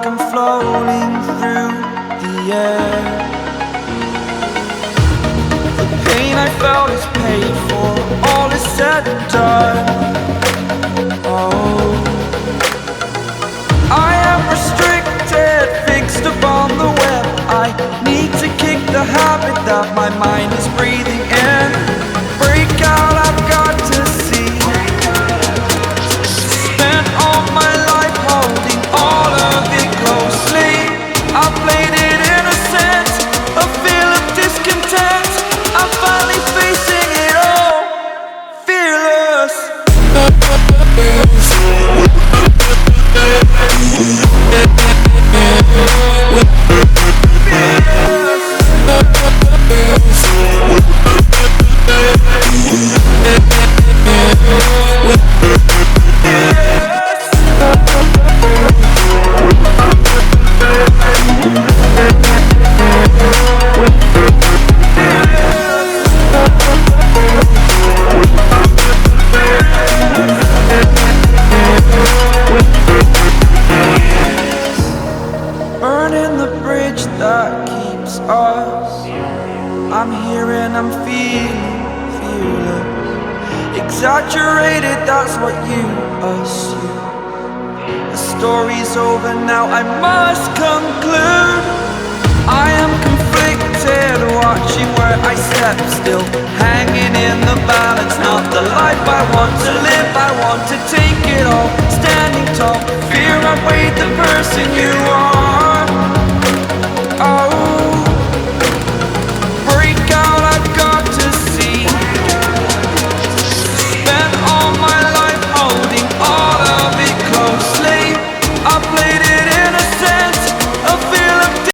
I'm floating through the air. The pain I felt is paid for, all is said and done. Oh, I am restricted, fixed upon the web. I need to kick the habit that my mind is breathing in. Break out, I've got to see. Spent all my life holding all of it closely. I played it innocent, a feel of discontent. I'm finally facing it all, fearless. Burning the bridge that keeps us. I'm here and I'm feeling fearless. Exaggerated, that's what you assume. The story's over now, I must conclude.